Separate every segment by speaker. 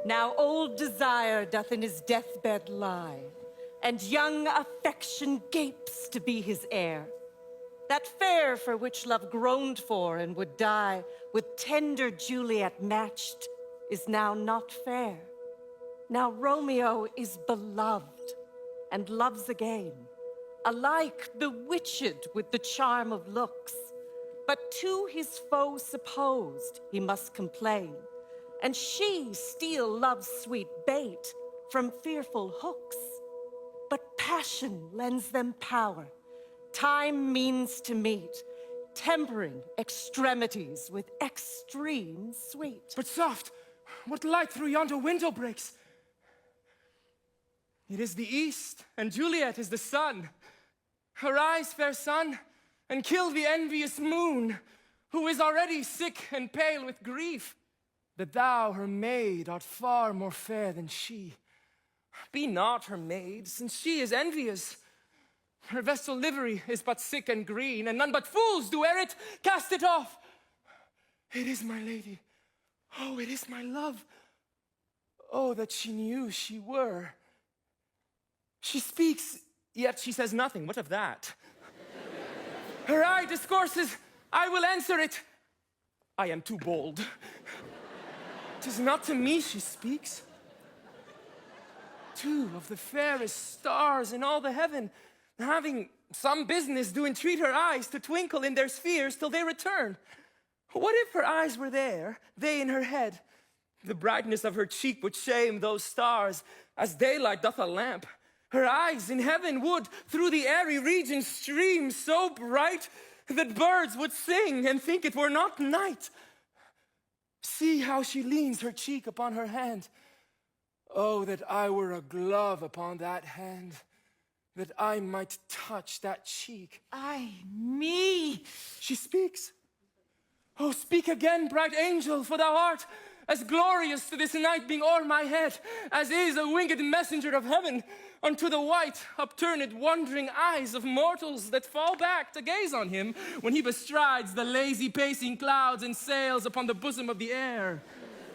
Speaker 1: Now old desire doth in his deathbed lie, and young affection gapes to be his heir. That fair for which love groaned for and would die, with tender Juliet matched, is now not fair. Now Romeo is beloved, and loves again, alike bewitched with the charm of looks. But to his foe supposed he must complain, and she steal love's sweet bait from fearful hooks. But passion lends them power, time means to meet, tempering extremities with extreme sweet.
Speaker 2: But soft, what light through yonder window breaks? It is the east, and Juliet is the sun. Arise, fair sun, and kill the envious moon, who is already sick and pale with grief, that thou, her maid, art far more fair than she. Be not her maid, since she is envious. Her vestal livery is but sick and green, and none but fools do wear it. Cast it off. It is my lady. Oh, it is my love. Oh, that she knew she were. She speaks, yet she says nothing. What of that? Her eye discourses, I will answer it. I am too bold. 'Tis not to me she speaks. Two of the fairest stars in all the heaven, having some business, do entreat her eyes to twinkle in their spheres till they return. What if her eyes were there, they in her head? The brightness of her cheek would shame those stars, as daylight doth a lamp. Her eyes in heaven would through the airy region stream so bright that birds would sing and think it were not night. See how she leans her cheek upon her hand. Oh, that I were a glove upon that hand, that I might touch that cheek.
Speaker 1: Ay, me!
Speaker 2: She speaks. Oh, speak again, bright angel, for thou art as glorious to this night being o'er my head, as is a winged messenger of heaven unto the white, upturned, wondering eyes of mortals that fall back to gaze on him when he bestrides the lazy pacing clouds and sails upon the bosom of the air.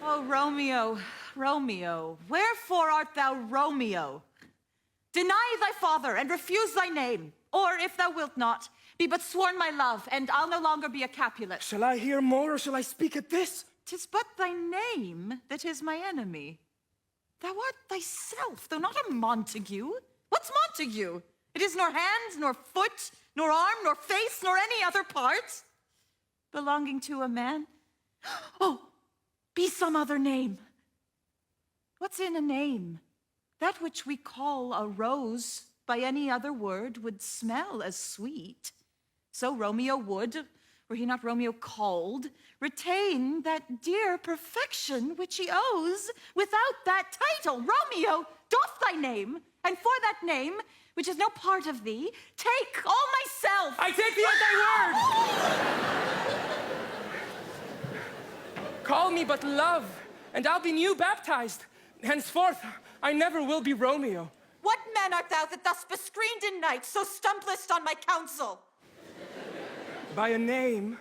Speaker 3: Oh, Romeo, Romeo, wherefore art thou Romeo? Deny thy father and refuse thy name, or if thou wilt not, be but sworn my love, and I'll no longer be a Capulet.
Speaker 2: Shall I hear more, or shall I speak at this?
Speaker 3: 'Tis but thy name that is my enemy. Thou art thyself, though not a Montague. What's Montague? It is nor hand, nor foot, nor arm, nor face, nor any other part belonging to a man. Oh, be some other name. What's in a name? That which we call a rose by any other word would smell as sweet. So Romeo would, were he not Romeo called, retain that dear perfection which he owes without that title. Romeo, doff thy name, and for that name, which is no part of thee, take all myself.
Speaker 2: I take thee at thy word. Call me but love, and I'll be new baptized. Henceforth, I never will be Romeo.
Speaker 3: What man art thou that thus bescreened in night, so stumblest on my counsel?
Speaker 2: By a name,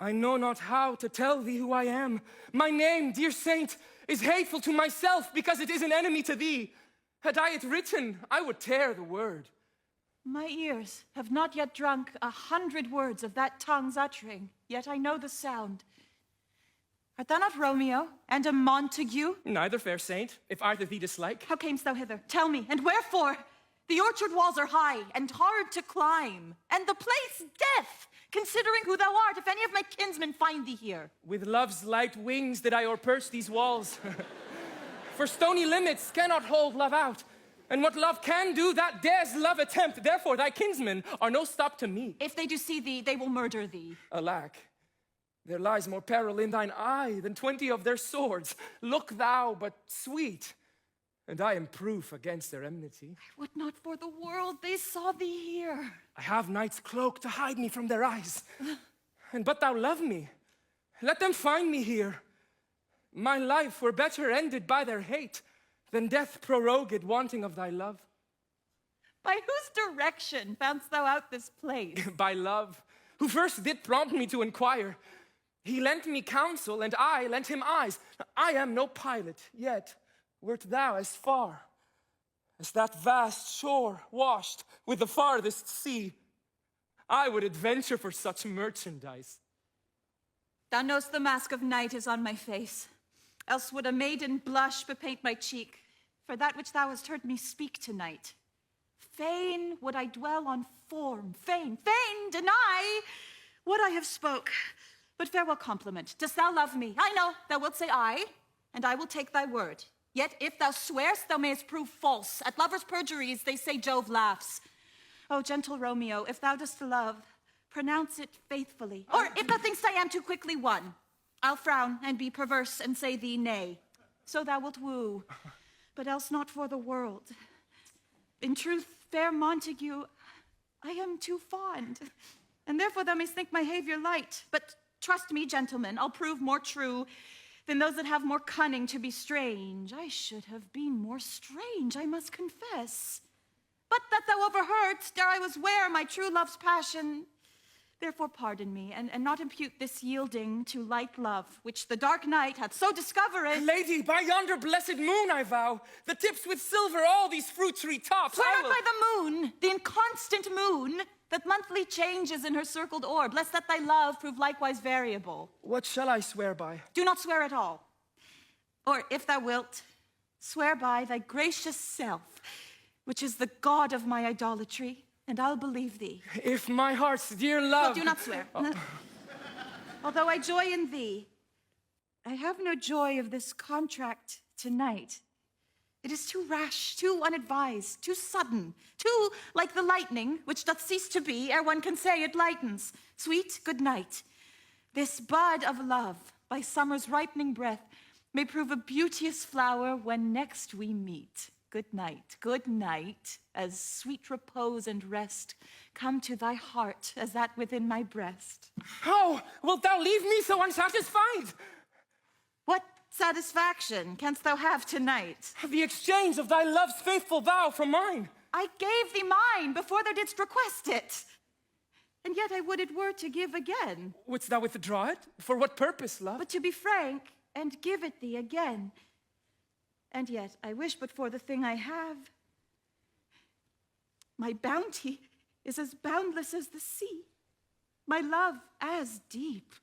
Speaker 2: I know not how to tell thee who I am. My name, dear saint, is hateful to myself because it is an enemy to thee. Had I it written, I would tear the word.
Speaker 3: My ears have not yet drunk 100 words of that tongue's uttering, yet I know the sound. Art thou not Romeo, and a Montague?
Speaker 2: Neither, fair saint, if either thee dislike.
Speaker 3: How camest thou hither? Tell me, and wherefore? The orchard walls are high and hard to climb, and the place death, considering who thou art, if any of my kinsmen find thee here.
Speaker 2: With love's light wings did I o'erperch these walls. For stony limits cannot hold love out, and what love can do, that dares love attempt. Therefore thy kinsmen are no stop to me.
Speaker 3: If they do see thee, they will murder thee.
Speaker 2: Alack, there lies more peril in thine eye than 20 of their swords. Look thou but sweet, and I am proof against their enmity.
Speaker 3: I would not for the world they saw thee here.
Speaker 2: I have night's cloak to hide me from their eyes. And but thou love me, let them find me here. My life were better ended by their hate than death prorogued wanting of thy love.
Speaker 3: By whose direction foundst thou out this place?
Speaker 2: By love, who first did prompt me to inquire. He lent me counsel, and I lent him eyes. I am no pilot, yet wert thou as far as that vast shore washed with the farthest sea. I would adventure for such merchandise.
Speaker 3: Thou know'st the mask of night is on my face, else would a maiden blush bepaint my cheek, for that which thou hast heard me speak tonight. Fain would I dwell on form, fain deny what I have spoke. But farewell compliment, dost thou love me? I know, thou wilt say aye, and I will take thy word. Yet if thou swearst, thou mayest prove false. At lovers' perjuries, they say Jove laughs. O gentle Romeo, if thou dost love, pronounce it faithfully. Or if thou thinkst I am too quickly won, I'll frown and be perverse and say thee nay. So thou wilt woo, but else not for the world. In truth, fair Montague, I am too fond, and therefore thou mayst think my behavior light. But trust me, gentlemen, I'll prove more true than those that have more cunning to be strange. I should have been more strange, I must confess. But that thou overheardst, ere I was ware my true love's passion. Therefore pardon me, and not impute this yielding to light love, which the dark night hath so discovered.
Speaker 2: Lady, by yonder blessed moon I vow, that tips with silver all these fruit tree tops.
Speaker 3: Swear not by the moon, the inconstant moon, that monthly changes in her circled orb, lest that thy love prove likewise variable.
Speaker 2: What shall I swear by?
Speaker 3: Do not swear at all. Or, if thou wilt, swear by thy gracious self, which is the god of my idolatry, and I'll believe thee.
Speaker 2: If my heart's dear love...
Speaker 3: Well, do not swear. Oh. Although I joy in thee, I have no joy of this contract tonight. It is too rash, too unadvised, too sudden, too like the lightning, which doth cease to be ere one can say it lightens. Sweet, good night. This bud of love, by summer's ripening breath, may prove a beauteous flower when next we meet. Good night, as sweet repose and rest come to thy heart as that within my breast.
Speaker 2: Oh, wilt thou leave me so unsatisfied?
Speaker 3: What satisfaction canst thou have tonight?
Speaker 2: The exchange of thy love's faithful vow for mine.
Speaker 3: I gave thee mine before thou didst request it. And yet I would it were to give again.
Speaker 2: Wouldst thou withdraw it? For what purpose, love?
Speaker 3: But to be frank, and give it thee again. And yet I wish but for the thing I have. My bounty is as boundless as the sea. My love as deep.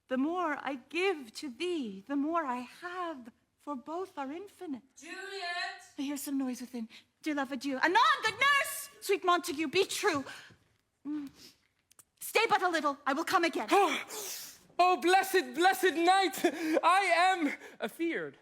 Speaker 3: The more I give to thee, the more I have, for both are infinite.
Speaker 1: Juliet!
Speaker 3: I hear some noise within. Dear love, adieu. Anon, good nurse! Sweet Montague, be true. Stay but a little, I will come again.
Speaker 2: Oh, blessed night! I am afeard.